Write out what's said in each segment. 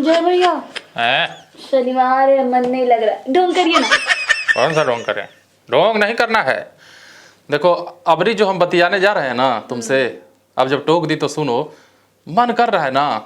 जय भैया हैं? शनिवार है, मन नहीं लग रहा, ढोंग करिए ना। कौन सा ढोंग करें? ढोंग नहीं करना है। देखो अबरी जो हम बतियाने जा रहे हैं ना तुमसे, अब जब टोक दी तो सुनो। मन कर रहा है ना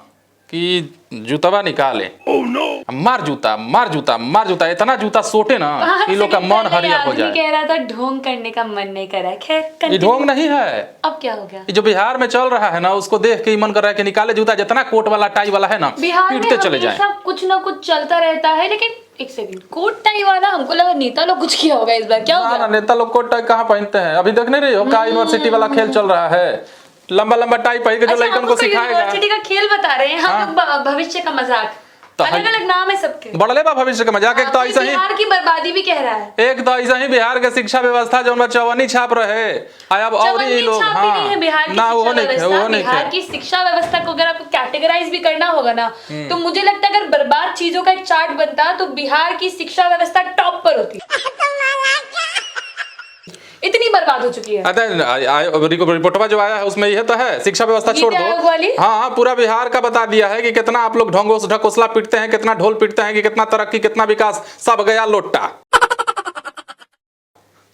कि जूतवा निकाले। oh, no. मार जूता मार जूता मार जूता, इतना जूता सोटे ना कि लोग का मन हरिया हो जाए। कह रहा था ढोंग करने का मन नहीं कर रहा है। खैर ये ढोंग नहीं है। अब क्या हो गया? ये जो बिहार में चल रहा है ना, उसको देख के ही मन कर रहा है कि निकाले जूता, जितना कोट वाला टाई वाला है ना, पीटते चले जाए। सब कुछ ना कुछ चलता रहता है, लेकिन एक सेकंड, कोट टाई वाला हमको लगा नेता लोग कुछ किया होगा इस बार। क्या होगा? नेता लोग कोट टाई कहाँ पहनते हैं? अभी देख नहीं रही हो का यूनिवर्सिटी वाला खेल चल रहा है, लंबा लंबा टाई पहन के जो लड़कन को सिखाएगा। यूनिवर्सिटी का खेल बता रहे हैं हम लोग, भविष्य का मजाक। अलग अलग नाम है सबके। बड़ले बा भविष्य का मजाक। एक तो ऐसा ही बिहार की बर्बादी भी कह रहा है। एक तो ऐसा ही बिहार के शिक्षा व्यवस्था जो चवन्नी छाप रहे, अब और ही लोग ना वो नहीं। बिहार की शिक्षा व्यवस्था को अगर आपको कैटेगराइज भी करना होगा ना, तो मुझे लगता है अगर बर्बाद चीजों का एक चार्ट बनता तो बिहार की शिक्षा व्यवस्था टॉप पर होती। इतनी बर्बाद हो चुकी है। रिपोर्टवा जो आया है उसमें यह तो है, शिक्षा व्यवस्था छोड़ दो। हाँ, पूरा बिहार का बता दिया है कि कितना आप लोग ढकोसला पीटते हैं, कितना ढोल पीटते हैं, कि कितना तरक्की कितना विकास, सब गया लोटा।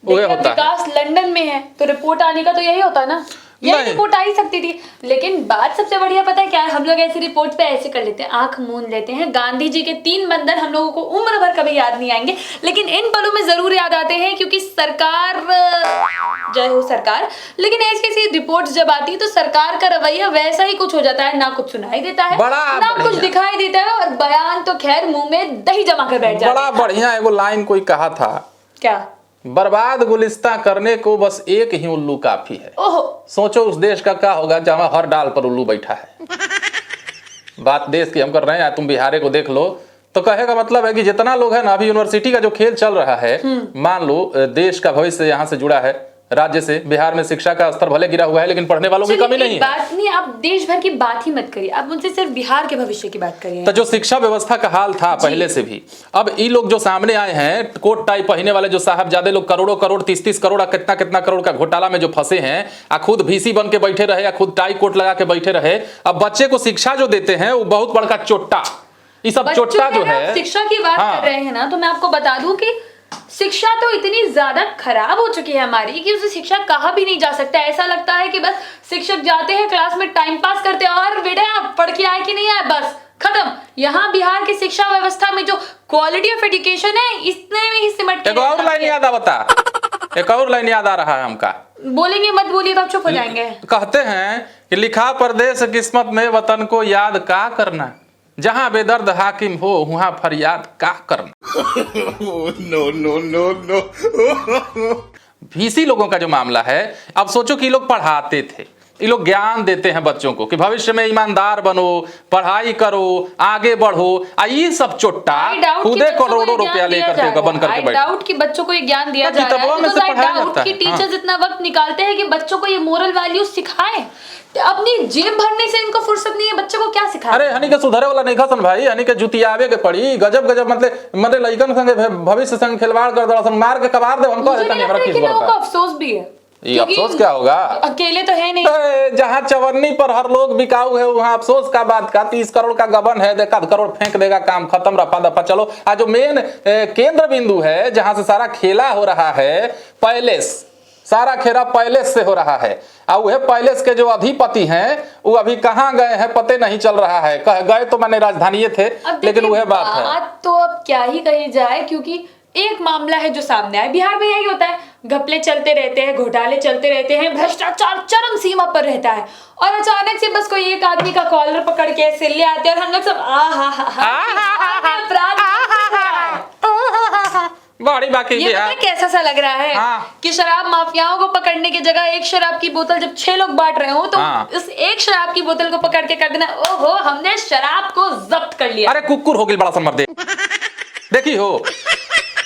विकास लंदन में है तो रिपोर्ट आने का तो यही होता है ना, यही रिपोर्ट आ ही सकती थी। लेकिन बात सबसे बढ़िया पता है क्या है? हम लोग ऐसी रिपोर्ट पे ऐसे कर लेते हैं, आंख मूंद लेते हैं। गांधी जी के 3 बंधन हम लोगों को उम्र भर कभी याद नहीं आएंगे, लेकिन इन पलों में जरूर याद आते हैं, क्योंकि सरकार, जय हो सरकार। लेकिन ऐसी रिपोर्ट जब आती है तो सरकार का रवैया वैसा ही कुछ हो जाता है, ना कुछ सुनाई देता है ना कुछ दिखाई देता है, और बयान तो खैर मुंह में दही जमा कर बैठ जाता है। बड़ा बढ़िया एगो लाइन कोई कहा था, क्या? बर्बाद गुलिस्तां करने को बस एक ही उल्लू काफी है। ओहो, सोचो उस देश का क्या होगा जहां हर डाल पर उल्लू बैठा है। बात देश की हम कर रहे हैं, तुम बिहारे को देख लो। तो कहे का मतलब है कि जितना लोग है ना, अभी यूनिवर्सिटी का जो खेल चल रहा है, मान लो देश का भविष्य यहाँ से जुड़ा है, राज्य से। बिहार में शिक्षा का स्तर भले गिरा हुआ है, लेकिन पढ़ने वालों की कमी नहीं है। बात नहीं, आप देश भर की बात ही मत करिए, आप मुझसे सिर्फ बिहार के भविष्य की बात करिए। तो जो शिक्षा व्यवस्था का हाल था पहले से भी, अब ये लोग जो सामने आए हैं, कोट टाई पहने वाले जो साहबजादे लोग, करोड़ों करोड़ 30-30 करोड़ कितना कितना करोड़ का घोटाला में जो फंसे हैं, खुद VC बन के बैठे रहे या खुद टाई कोट लगा के बैठे रहे। अब बच्चे को शिक्षा जो देते हैं वो बहुत बड़का चोट्टा, ये सब चोट्टा जो है। शिक्षा की बात कर रहे हैं ना, तो मैं आपको बता दूं कि शिक्षा तो इतनी ज्यादा खराब हो चुकी है हमारी कि उसे शिक्षा कहा भी नहीं जा सकता। ऐसा लगता है कि बस शिक्षक जाते हैं क्लास में, टाइम पास करते हैं, और बेटा आप पढ़ के आए कि नहीं आए, बस खत्म। यहाँ बिहार की शिक्षा व्यवस्था में जो क्वालिटी ऑफ एजुकेशन है, इतने में ही सिमट के। एक और लाइन याद आ रहा है हमका। बोलेंगे मत बोलिए तो आप चुप हो जाएंगे। कहते हैं कि लिखा परदेश किस्मत में, वतन को याद का करना, जहां बेदर्द हाकिम हो वहां फरियाद का करना। No no no no. VC लोगों का जो मामला है, अब सोचो कि लोग पढ़ाते थे, ये लोग ज्ञान देते हैं बच्चों को कि भविष्य में ईमानदार बनो, पढ़ाई करो, आगे बढ़ो। ये सब चोट्टा खुदे करोड़ों रुपया लेकर के गबन करके बैठे। डाउट कि बच्चों को ये ज्ञान दिया जा रहा है, तो डाउट कि टीचर्स इतना वक्त निकालते हैं कि बच्चों को ये मोरल वैल्यू सिखाएं। अपनी जेब भरने से इनको फुर्सत नहीं है, बच्चों को क्या सिखाएं? अरे हनी के सुधरे वाला नहीं खसन भाई, हनी के जुतियावे के पड़ी गजब गजब, मतलब लइकन संगे भविष्य संग खिलवाड़ कर दड़सन, मार के कबार दे हमको। अफसोस भी है, ये अफसोस क्या होगा? अकेले तो है नहीं। जहाँ चवन्नी पर हर लोग बिकाऊ है, वहाँ अफसोस का बात का? 30 करोड़ का गबन है, देखा करोड़ फेंक देगा, काम खत्म, रफा दफा। चलो आज जो मेन केंद्र बिंदु है, जहां से सारा खेला हो रहा है, पैलेस, सारा खेला पैलेस से हो रहा है। और वह पैलेस के जो अधिपति हैं वो अभी कहाँ गए हैं पते नहीं चल रहा है। कह गए तो मैंने राजधानी थे, लेकिन वह बात है। तो अब क्या ही कही जाए, क्योंकि एक मामला है जो सामने आया। बिहार में यही होता है, घपले चलते रहते हैं, घोटाले चलते रहते हैं, भ्रष्टाचार चरम सीमा पर रहता है, और अचानक से बस कोई एक आदमी का कॉलर पकड़ के सिल्ले आते हैं और हम लोग सब बड़ी बाकी ये कैसा सा लग रहा है कि शराब माफियाओं को पकड़ने की जगह एक शराब की बोतल जब 6 लोग बांट रहे हो, तो इस एक शराब की बोतल को पकड़ के कर देना, ओहो हमने शराब को जब्त कर लिया। अरे कुकुर हो गई बड़ा समर दे। देखी हो,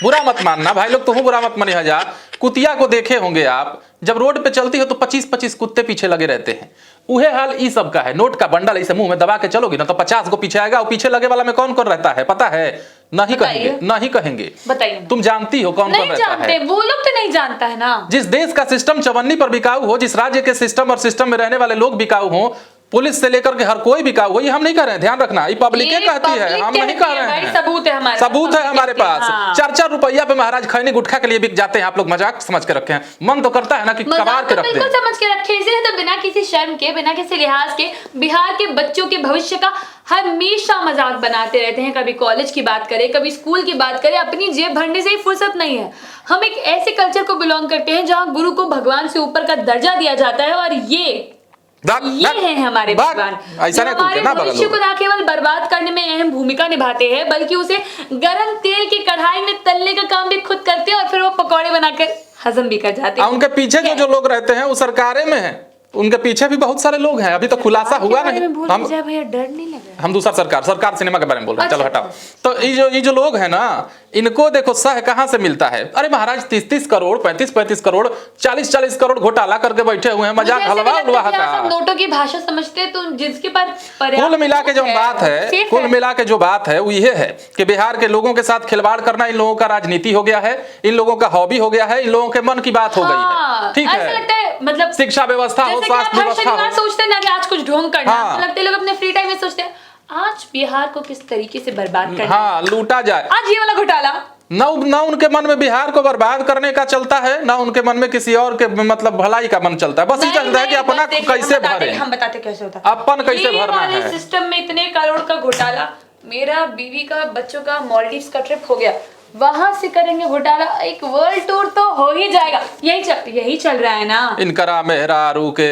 बुरा मत मानना भाई लोग, तुम बुरा मत मानी हजार। कुतिया को देखे होंगे आप, जब रोड पे चलती हो तो 25-25 कुत्ते पीछे लगे रहते हैं। उहे हाल ई सब का है। नोट का बंडल ऐसे मुंह में दबा के चलोगी ना तो 50 को पीछे आएगा, और पीछे लगे वाला में कौन कौन रहता है पता है? नहीं कहेंगे, नहीं कहेंगे। बताइए, तुम जानती हो कौन कौन रहता है? वो लोग तो नहीं जानता है ना। जिस देश का सिस्टम चवन्नी पर बिकाऊ हो, जिस राज्य के सिस्टम और सिस्टम में रहने वाले लोग बिकाऊ हो, पुलिस से लेकर के हर कोई भी वही हम नहीं कर रहे हैं, ध्यान रखना, ये पब्लिक कहती है, हम नहीं कह रहे हैं। सबूत है हमारे सबूत है हमारे पास। हाँ। 4-4 रुपया पे महाराज खैनी गुटखा के लिए बिक जाते हैं। आप लोग मजाक समझ के रखे हैं, मन तो करता है ना कि कबाड़ के रखते हैं। बिल्कुल समझ के रखे, इसीलिए तो बिना किसी शर्म के, बिना किसी लिहाज के बिहार के बच्चों के भविष्य का हमेशा मजाक बनाते रहते हैं। कभी कॉलेज की बात करें, कभी स्कूल की बात करें, अपनी जेब भरने से ही फुर्सत नहीं है। हम एक ऐसे कल्चर को बिलोंग करते हैं जहां गुरु को भगवान से ऊपर का दर्जा दिया जाता है, और ये हैं हमारे भगवान, ऐसा नहीं हमारे भविष्य को ना केवल बर्बाद करने में अहम भूमिका निभाते हैं, बल्कि उसे गरम तेल की कढ़ाई में तलने का काम भी खुद करते हैं, और फिर वो पकौड़े बनाकर हजम भी कर जाते हैं। उनके पीछे जो लोग रहते हैं वो सरकारें में है, उनके पीछे भी बहुत सारे लोग हैं। अभी तो खुलासा हुआ नहीं। हम भैया डर नहीं लग रहा? हम दूसरा सरकार सिनेमा के बारे में बोल रहे हैं। चलो अच्छा, हटाओ। तो ये जो लोग हैं ना, इनको देखो सह कहां से मिलता है। अरे महाराज 30-30 करोड़, 35-35 करोड़, 40-40 करोड़ घोटाला करके बैठे हुए हैं, मजाक हलवा उलवा का। नोटों की भाषा समझते हैं, तो जिसके पर कुल मिला के जो बात है, कुल मिला के जो बात है वो ये है कि बिहार के लोगों के साथ खिलवाड़ करना इन लोगों का राजनीति हो गया है, इन लोगों का हॉबी हो गया है, इन लोगों के मन की बात हो गई है। ठीक है, ऐसा लगता है मतलब शिक्षा व्यवस्था हो, स्वास्थ्य व्यवस्था हो, सोचते हैं ना कि आज कुछ ढोंग करना। हाँ। तो लगते लोग अपने फ्री टाइम में सोचते हैं आज बिहार को किस तरीके से बर्बाद करना, हाँ लूटा जाए। आज ये वाला घोटाला ना उनके मन में बिहार को बर्बाद करने का चलता है, ना उनके मन में किसी और के मतलब भलाई का मन चलता है। बस ये चलता है कि अपना कैसे भरे, हम बताते कैसे होता है, अपन कैसे भरना है। सिस्टम में इतने करोड़ का घोटाला, मेरा बीवी का बच्चों का मालदीव्स का ट्रिप हो गया, वहां से करेंगे घोटाला, एक वर्ल्ड टूर तो हो ही जाएगा। यही चल रहा है ना। इनकरा मेहरारू के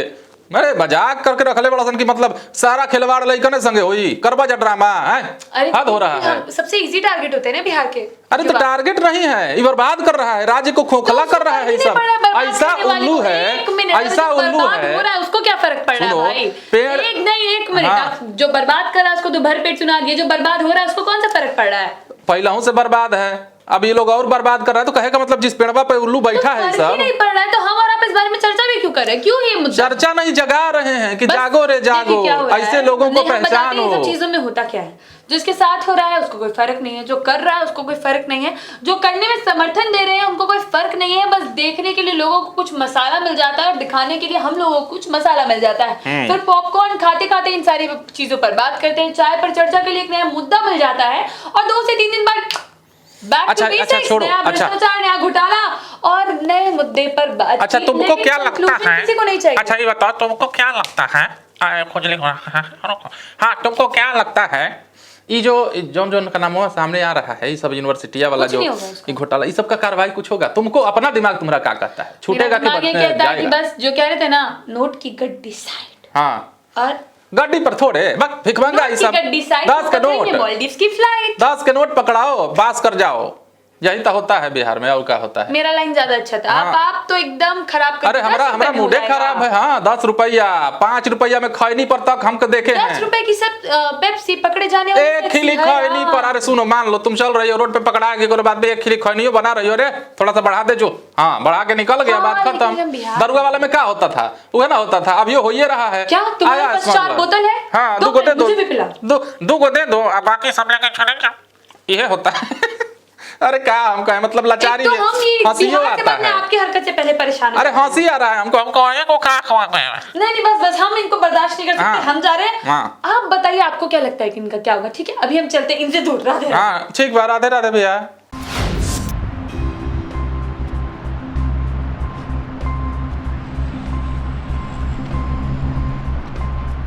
मेरे मजाक करके रखले बड़ा सन की मतलब सारा खिलवाड़ लइकने संगे होई करबा जा ड्रामा है। हद हो रहा है। सबसे इजी टारगेट होते हैं ना बिहार के। अरे तो टारगेट नहीं है, ये बर्बाद कर रहा है, राज्य को खोखला कर रहा है। सब ऐसा उल्लू है, ऐसा उल्लू है, उसको क्या फर्क पड़ रहा है भाई? एक मिनट, जो बर्बाद कर रहा है उसको तो भर पेट सुना दिया, जो बर्बाद हो रहा है उसको कौन सा फर्क पड़ रहा है? पहले से बर्बाद है, अब ये लोग और बर्बाद कर रहा है। तो कहे का मतलब जिस पेड़वा पे उल्लू बैठा है सब नहीं पड़ रहा है, तो हम और आप इस बारे में चर्चा भी क्यों कर रहे हैं? क्यों ये मुद्दा चर्चा नहीं जगा रहे हैं कि जागो रे जागो, ऐसे लोगों को पहचानो। इन सब चीजों में होता क्या है, जिसके साथ हो रहा है उसको कोई फर्क नहीं है, जो कर रहा है उसको कोई फर्क नहीं है, जो करने में समर्थन दे रहे हैं उनको कोई फर्क नहीं है। बस देखने के लिए लोगों को कुछ मसाला मिल जाता है, और दिखाने के लिए हम लोगों को कुछ मसाला मिल जाता है। फिर पॉपकॉर्न खाते खाते इन सारी चीजों पर बात करते हैं, चाय पर चर्चा के लिए एक नया मुद्दा मिल जाता है, और 2 से 3 दिन बाद अच्छा छोड़ो, भ्रष्टाचार, नया घोटाला और नए मुद्दे पर बात। अच्छा तुमको क्या लगता है, किसी को नहीं चाहिए। अच्छा ये बताओ तुमको क्या लगता है, हाँ तुमको क्या लगता है ये जो जोन का नाम हुआ सामने आ रहा है, ये सब यूनिवर्सिटिया वाला जो ये घोटाला, ये सब का कार्रवाई कुछ होगा? तुमको अपना दिमाग तुम्हारा क्या कहता है, छूटेगा कि जाएगा? बस जो कह रहे थे ना, नोट की गड्डी साइड, हाँ और गड्डी पर थोड़े भिखमंगा ये सब 10 के नोट, मालदीव्स की फ्लाइट, 10 के नोट पकड़ाओ, पास कर जाओ। यही तो होता है बिहार में, और क्या होता है? मेरा लाइन ज्यादा अच्छा था। हाँ। आप तो एकदम खराब कर। अरे हमारा मूडे खराब है। हाँ 10 रुपया, 5 रुपया में खैनी पर तक हमको देखे 10 रुपए की सब पेप्सी पकड़े जाने वाली एक खिली खैनी पर। अरे सुनो, मान लो तुम चल रही हो रोड पे, पकड़ा के बाद में एक खिली खैनी बना रही हो, रे थोड़ा सा बढ़ा दे जो, हाँ बढ़ा के निकल गया, बात खत्म। दरुआ वाले में क्या होता था, वो है ना होता था, अब ये हो ही रहा है। क्या तुम्हारे पास 4 बोतल है? हाँ 2 को दे दो, 2 को दे दो, बाकी सब लेकर छोड़ेंगे, ये होता है। अरे क्या हम कहें, मतलब लाचारी तो हंसी आता है। आपकी हरकत से पहले परेशान। अरे हंसी आ रहा है हमको नहीं बस हम इनको बर्दाश्त नहीं कर सकते। हाँ, हम जा रहे हैं। हाँ। आप बताइए आपको क्या लगता है कि इनका क्या होगा? ठीक है अभी हम चलते हैं इनसे दूर। राधे हाँ ठीक बात, राधे राधे भैया।